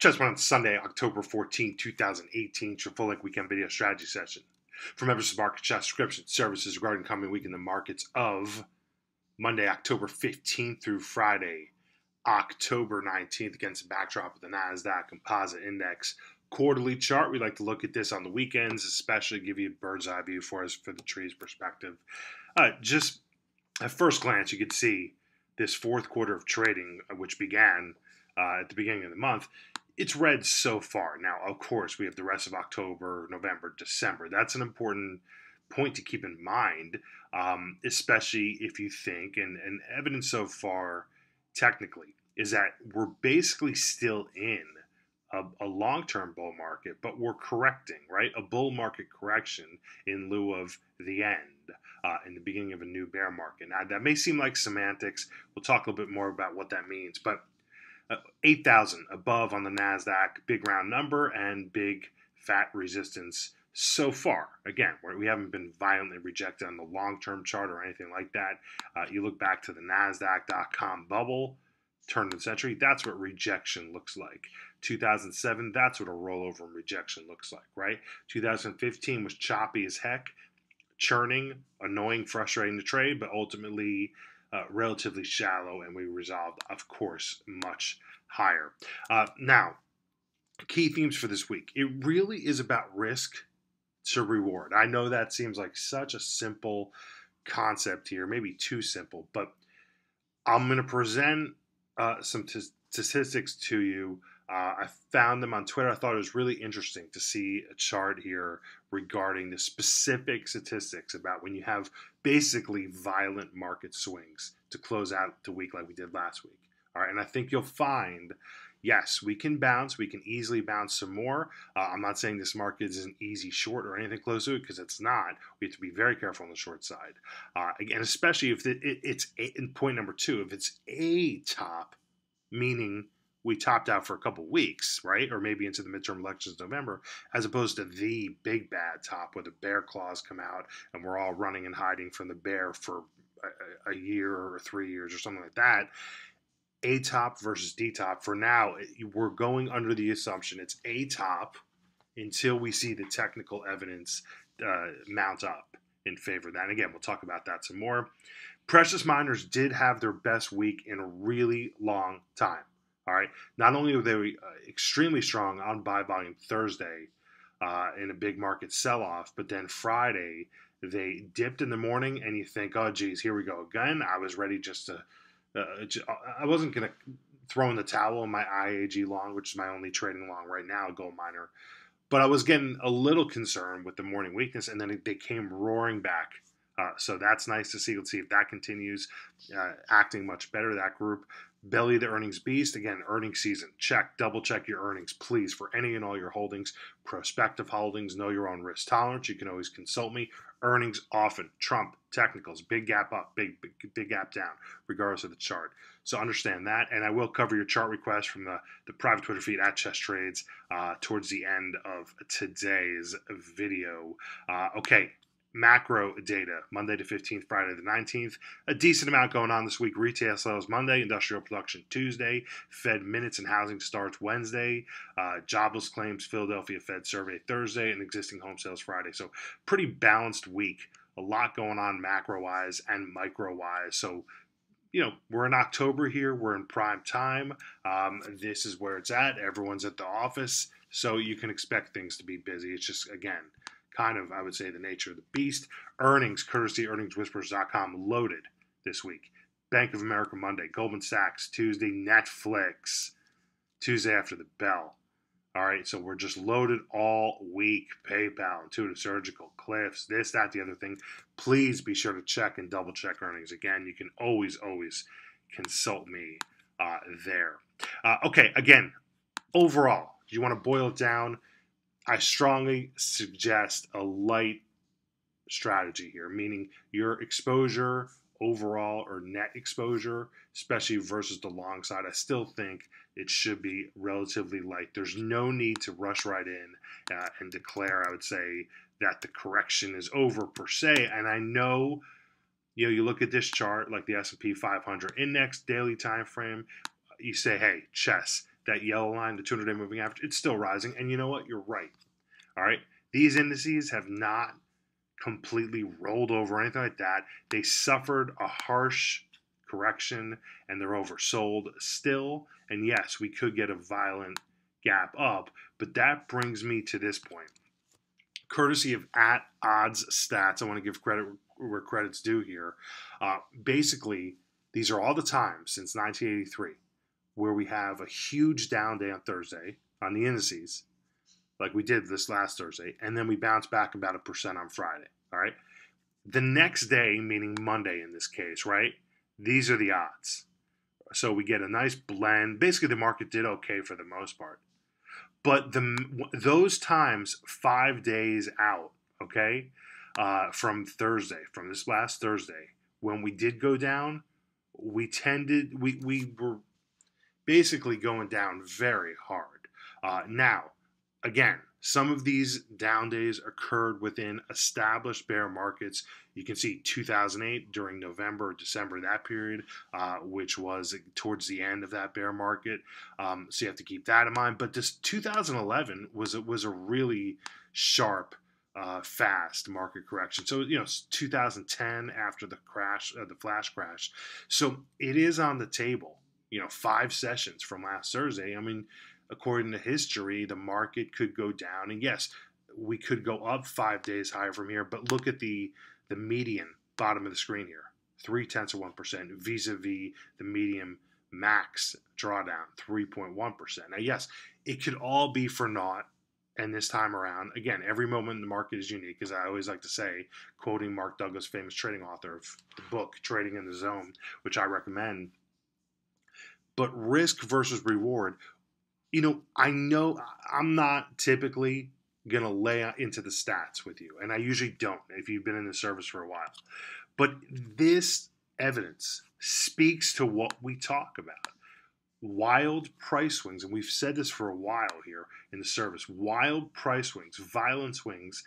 Just went on Sunday, October 14, 2018, your full length weekend video strategy session. For members of Market Chat subscription services regarding coming week in the markets of Monday, October 15th through Friday, October 19th, against the backdrop of the NASDAQ Composite Index quarterly chart. We like to look at this on the weekends, especially give you a bird's eye view for us for the trees perspective. Just at first glance, you could see this fourth quarter of trading, which began at the beginning of the month. It's red so far. Now, of course, we have the rest of October, November, December. That's an important point to keep in mind, especially if you think, and evidence so far technically, is that we're basically still in a long-term bull market, but we're correcting, right? A bull market correction in lieu of the end. In the beginning of a new bear market. Now, that may seem like semantics. We'll talk a little bit more about what that means, but 8,000 above on the NASDAQ, big round number, and big fat resistance so far. Again, we haven't been violently rejected on the long-term chart or anything like that. You look back to the NASDAQ.com bubble, turn of the century, that's what rejection looks like. 2007, that's what a rollover and rejection looks like, right? 2015 was choppy as heck, churning, annoying, frustrating to trade, but ultimately relatively shallow, and we resolved, of course, much higher. Now, key themes for this week. It really is about risk to reward. I know that seems like such a simple concept here, maybe too simple, but I'm going to present some statistics to you. I found them on Twitter. I thought it was really interesting to see a chart here regarding the specific statistics about when you have basically violent market swings to close out the week like we did last week. All right, and I think you'll find, yes, we can bounce. We can easily bounce some more. I'm not saying this market is an easy short or anything close to it, because it's not. We have to be very careful on the short side. Again, especially if it's in point number two, if it's a top, meaning we topped out for a couple weeks, right? Or maybe into the midterm elections in November, as opposed to the big bad top where the bear claws come out and we're all running and hiding from the bear for a year or 3 years or something like that. A top versus D top. For now, we're going under the assumption it's A top until we see the technical evidence mount up in favor of that. And again, we'll talk about that some more. Precious miners did have their best week in a really long time. All right. Not only were they extremely strong on buy volume Thursday in a big market sell-off, but then Friday they dipped in the morning, and you think, oh, geez, here we go again. I was ready just to I wasn't going to throw in the towel on my IAG long, which is my only trading long right now, gold miner. But I was getting a little concerned with the morning weakness, and then they came roaring back. So that's nice to see. Let's see if that continues, acting much better, that group. Belly the earnings beast. Again, earnings season. Check, double check your earnings, please, for any and all your holdings. Prospective holdings, know your own risk tolerance. You can always consult me. Earnings often trump technicals. Big gap up, big gap down, regardless of the chart. So understand that. And I will cover your chart requests from the private Twitter feed at Chess Trades towards the end of today's video. Okay. Macro data, Monday the 15th, Friday the 19th. A decent amount going on this week. Retail sales Monday, industrial production Tuesday, Fed minutes and housing starts Wednesday, jobless claims Philadelphia Fed survey Thursday, and existing home sales Friday. So pretty balanced week. A lot going on macro-wise and micro-wise. So, you know, we're in October here. We're in prime time. This is where it's at. Everyone's at the office. So you can expect things to be busy. It's just, again, kind of, I would say, the nature of the beast. Earnings, courtesy earningswhispers.com, loaded this week. Bank of America Monday, Goldman Sachs Tuesday, Netflix Tuesday after the bell. All right, so we're just loaded all week. PayPal, Intuitive Surgical, Cliffs, this, that, the other thing. Please be sure to check and double check earnings. Again, you can always consult me there. Okay, again, overall, do you want to boil it down? I strongly suggest a light strategy here, meaning your exposure overall or net exposure, especially versus the long side, I still think it should be relatively light. There's no need to rush right in and declare, I would say, that the correction is over per se. And I know, you look at this chart like the S&P 500 index daily time frame, you say, hey, Chess, that yellow line, the 200-day moving average, it's still rising. And you know what? You're right. All right. These indices have not completely rolled over or anything like that. They suffered a harsh correction and they're oversold still. And yes, we could get a violent gap up, but that brings me to this point. Courtesy of at odds stats, I want to give credit where credit's due here. Basically, these are all the times since 1983 where we have a huge down day on Thursday on the indices, like we did this last Thursday, and then we bounce back about 1% on Friday. All right. The next day, meaning Monday in this case, right? These are the odds. So we get a nice blend. Basically, the market did okay for the most part. But those times 5 days out, okay, from Thursday, from this last Thursday, when we did go down, we were basically going down very hard. Now, again, some of these down days occurred within established bear markets. You can see 2008 during November, December, that period, which was towards the end of that bear market. So you have to keep that in mind. But this 2011 was a really sharp, fast market correction. So 2010 after the crash, the flash crash. So it is on the table. 5 sessions from last Thursday. I mean, according to history, the market could go down. And yes, we could go up 5 days higher from here. But look at the median bottom of the screen here, 0.3% vis-a-vis the medium max drawdown, 3.1%. Now, yes, it could all be for naught. And this time around, again, every moment in the market is unique, as I always like to say, quoting Mark Douglas, famous trading author of the book Trading in the Zone, which I recommend. But risk versus reward, I know I'm not typically going to lay into the stats with you, and I usually don't if you've been in the service for a while. But this evidence speaks to what we talk about. Wild price swings, and we've said this for a while here in the service, wild price swings, violent swings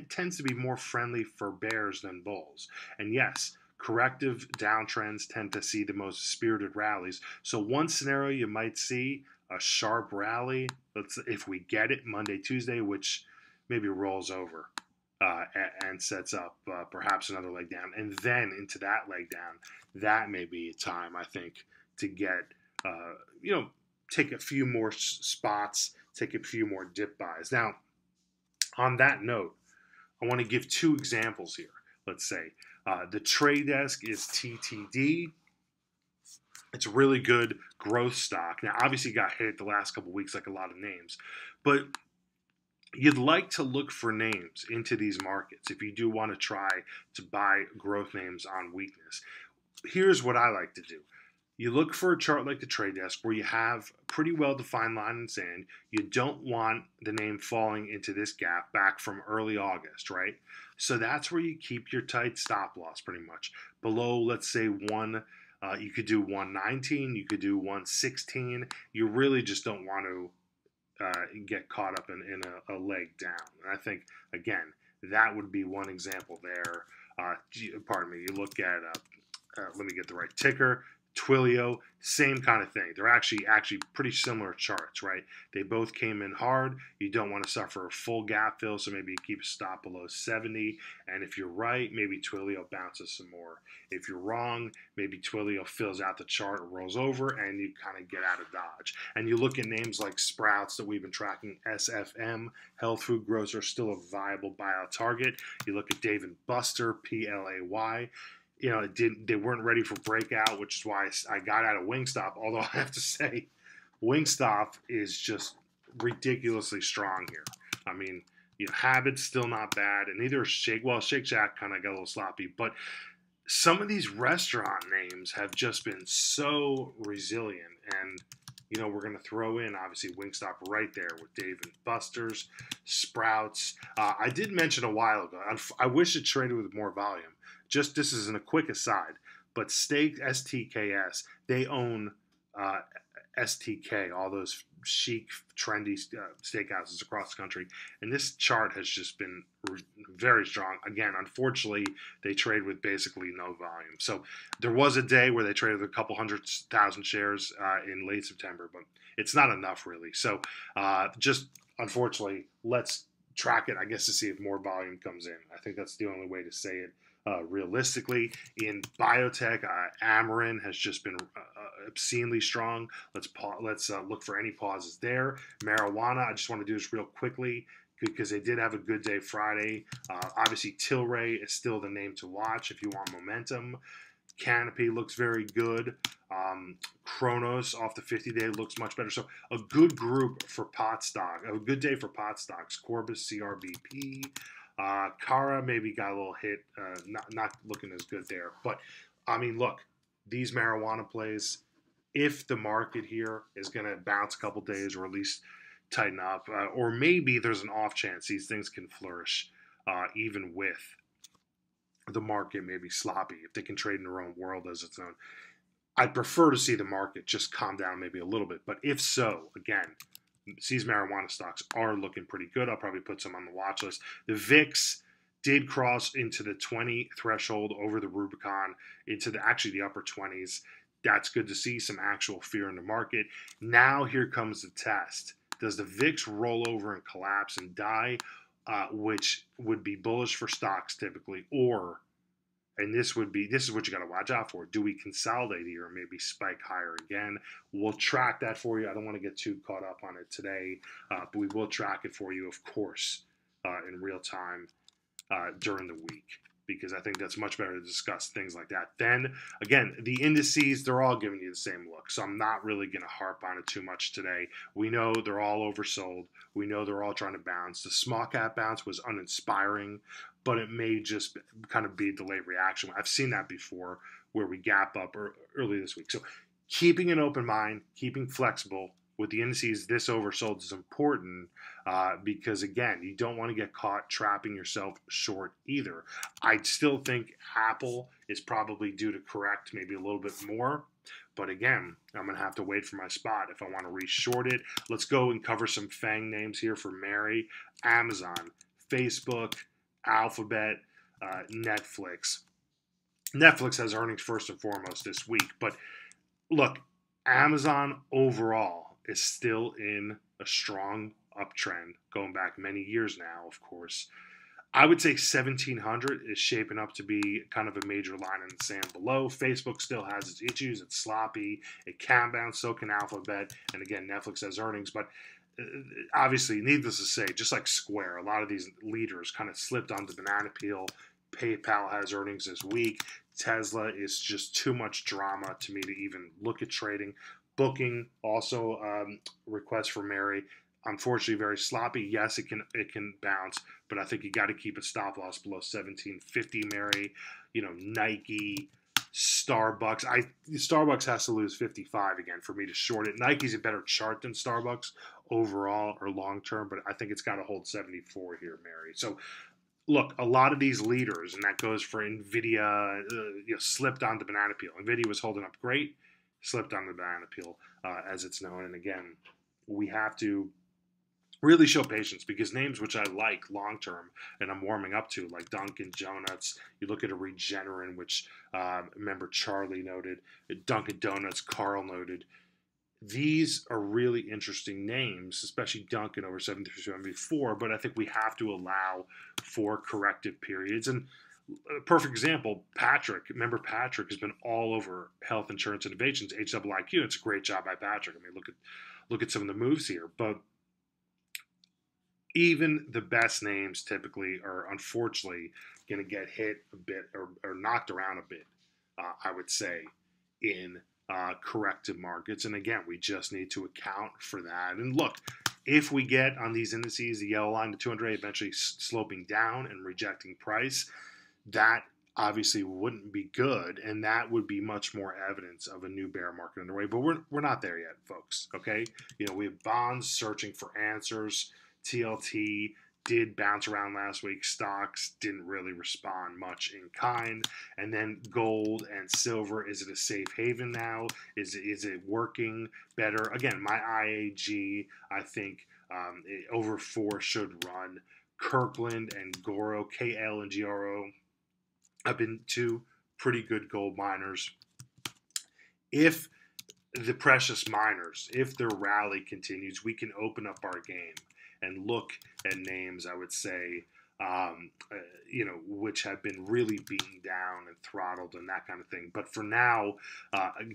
tends to be more friendly for bears than bulls. And yes, corrective downtrends tend to see the most spirited rallies. So one scenario you might see a sharp rally, if we get it Monday, Tuesday, which maybe rolls over and sets up perhaps another leg down. And then into that leg down, that may be a time, I think, to get, take a few more spots, take a few more dip buys. Now, on that note, I want to give 2 examples here. Let's say the trade desk is TTD. It's a really good growth stock. Now, obviously, it got hit the last couple of weeks like a lot of names. But you'd like to look for names into these markets if you do want to try to buy growth names on weakness. Here's what I like to do. You look for a chart like the trade desk where you have a pretty well-defined line in the sand. You don't want the name falling into this gap back from early August, right? So that's where you keep your tight stop loss pretty much. Below, let's say, you could do 119, you could do 116. You really just don't want to get caught up in a leg down. And I think, again, that would be one example there. Pardon me, you look at, let me get the right ticker, Twilio, same kind of thing. They're actually pretty similar charts, right? They both came in hard. You don't want to suffer a full gap fill, so maybe you keep a stop below 70. And if you're right, maybe Twilio bounces some more. If you're wrong, maybe Twilio fills out the chart, rolls over, and you kind of get out of dodge. And you look at names like Sprouts that we've been tracking, SFM, Health Food Grocer, still a viable buyout target. You look at Dave & Buster, PLAY. They weren't ready for breakout, which is why I got out of Wingstop. Although I have to say, Wingstop is just ridiculously strong here. I mean, Habit's still not bad, and neither is Shake. Well, Shake Shack kind of got a little sloppy, but some of these restaurant names have just been so resilient. And we're going to throw in obviously Wingstop right there with Dave & Buster's, Sprouts. I did mention a while ago. I wish it traded with more volume. Just this is a quick aside, but Steak STKS, they own STK, all those chic, trendy steakhouses across the country. And this chart has just been very strong. Again, unfortunately, they trade with basically no volume. So there was a day where they traded a couple 100,000 shares in late September, but it's not enough really. So just unfortunately, let's track it, I guess, to see if more volume comes in. I think that's the only way to say it. Realistically, in biotech, Amarin has just been obscenely strong. Let's look for any pauses there. Marijuana, I just want to do this real quickly because they did have a good day Friday. Obviously, Tilray is still the name to watch if you want momentum. Canopy looks very good. Kronos off the 50-day looks much better. So a good group for pot stock. A good day for pot stocks. Corbus, CRBP. Cara maybe got a little hit, not looking as good there. But, I mean, look, these marijuana plays, if the market here is going to bounce a couple days or at least tighten up, or maybe there's an off chance these things can flourish even with the market maybe sloppy, if they can trade in their own world as its own. I'd prefer to see the market just calm down maybe a little bit. But if so, again, these marijuana stocks are looking pretty good. I'll probably put some on the watch list. The VIX did cross into the 20 threshold over the Rubicon into the upper 20s. That's good to see some actual fear in the market. Now here comes the test. Does the VIX roll over and collapse and die, which would be bullish for stocks typically, or and this is what you got to watch out for. Do we consolidate here or maybe spike higher again? We'll track that for you. I don't want to get too caught up on it today, but we will track it for you, of course, in real time during the week, because I think that's much better to discuss things like that. Then, again, the indices, they're all giving you the same look, so I'm not really going to harp on it too much today. We know they're all oversold. We know they're all trying to bounce. The small cap bounce was uninspiring, but it may just kind of be a delayed reaction. I've seen that before where we gap up early this week. So keeping an open mind, keeping flexible with the indices this oversold is important because, again, you don't want to get caught trapping yourself short either. I still think Apple is probably due to correct maybe a little bit more. But again, I'm going to have to wait for my spot if I want to re-short it. Let's go and cover some FANG names here for Mary. Amazon, Facebook, Alphabet, Netflix. Netflix has earnings first and foremost this week. But look, Amazon overall is still in a strong uptrend, going back many years now, of course. I would say 1700 is shaping up to be kind of a major line in the sand below. Facebook still has its issues. It's sloppy. It can bounce. So can Alphabet. And again, Netflix has earnings. But obviously, needless to say, just like Square, a lot of these leaders kind of slipped onto banana peel. PayPal has earnings this week. Tesla is just too much drama to me to even look at trading. Booking also request for Mary. Unfortunately, very sloppy. Yes, it can bounce, but I think you got to keep a stop loss below 1750. Mary, Nike, Starbucks. Starbucks has to lose 55 again for me to short it. Nike's a better chart than Starbucks overall or long term, but I think it's got to hold 74 here, Mary. So look, a lot of these leaders, and that goes for Nvidia, slipped on the banana peel. Nvidia was holding up great, slipped on the banana peel, as it's known. And again, we have to really show patience because names which I like long term and I'm warming up to, like Dunkin' Donuts, you look at a Regeneron, which remember Charlie noted, Dunkin' Donuts, Carl noted. These are really interesting names, especially Dunkin' over 7374, but I think we have to allow for corrective periods. And a perfect example, Patrick. Remember, Patrick has been all over health insurance innovations, HIIQ. It's a great job by Patrick. I mean, look at some of the moves here, but even the best names typically are unfortunately going to get hit a bit or knocked around a bit, I would say, in corrective markets. And again, we just need to account for that. And look, if we get on these indices, the yellow line to 200 eventually sloping down and rejecting price, that obviously wouldn't be good, and that would be much more evidence of a new bear market underway. But we're not there yet, folks. Okay, we have bonds searching for answers. TLT, did bounce around last week. Stocks didn't really respond much in kind. And then gold and silver, is it a safe haven now? Is it working better? Again, my IAG, I think over 4 should run. Kirkland and Goro, KL and GRO, have been 2 pretty good gold miners. If the precious miners, if their rally continues, we can open up our game and look at names, I would say, which have been really beaten down and throttled and that kind of thing. But for now,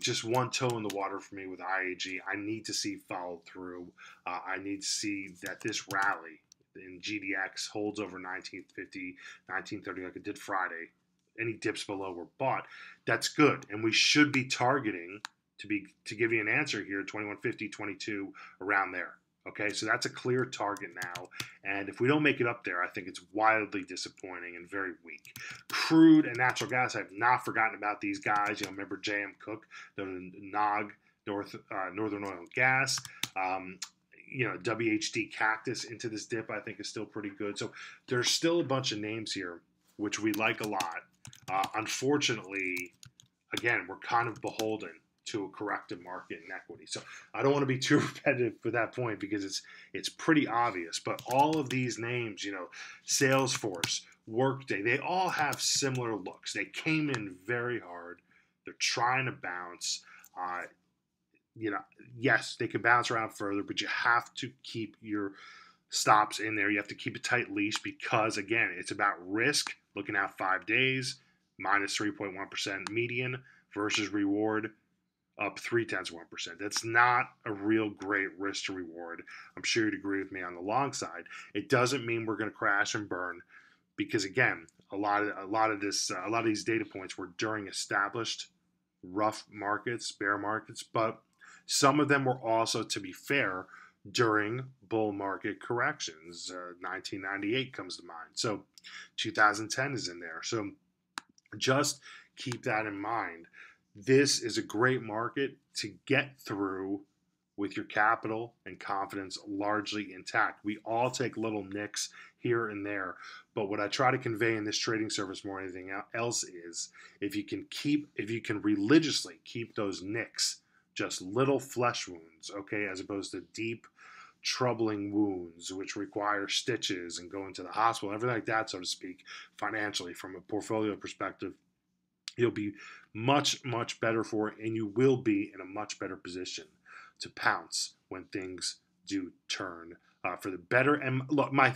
just one toe in the water for me with IAG. I need to see follow through. I need to see that this rally in GDX holds over 1950, 1930 like it did Friday. Any dips below were bought. That's good, and we should be targeting to give you an answer here, 2150, 22, around there. Okay, so that's a clear target now, and if we don't make it up there, I think it's wildly disappointing and very weak. Crude and natural gas, I've not forgotten about these guys. Remember JM Cook, the NOG, Northern Oil and Gas. WHD Cactus into this dip, I think, is still pretty good. So there's still a bunch of names here, which we like a lot. Unfortunately, again, we're kind of beholden to a corrective market in equity. So I don't want to be too repetitive with that point because it's pretty obvious. But all of these names, Salesforce, Workday, they all have similar looks. They came in very hard. They're trying to bounce. Yes, they can bounce around further, but you have to keep your stops in there. You have to keep a tight leash because, again, it's about risk. Looking at 5 days, minus 3.1% median versus reward up 0.3%. That's not a real great risk to reward. I'm sure you'd agree with me on the long side. It doesn't mean we're going to crash and burn because, again, a lot of these data points were during established rough markets, bear markets, but some of them were also, to be fair, during bull market corrections. 1998 comes to mind. So 2010 is in there. So just keep that in mind. This is a great market to get through with your capital and confidence largely intact. We all take little nicks here and there, but what I try to convey in this trading service more than anything else is if you can religiously keep those nicks just little flesh wounds, okay, as opposed to deep, troubling wounds, which require stitches and going to the hospital, everything like that, so to speak, financially, from a portfolio perspective, you'll be much, much better for it, and you will be in a much better position to pounce when things do turn for the better. And look, my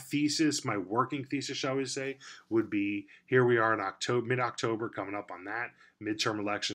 working thesis, shall we say, would be here we are in mid-October, coming up on that midterm election.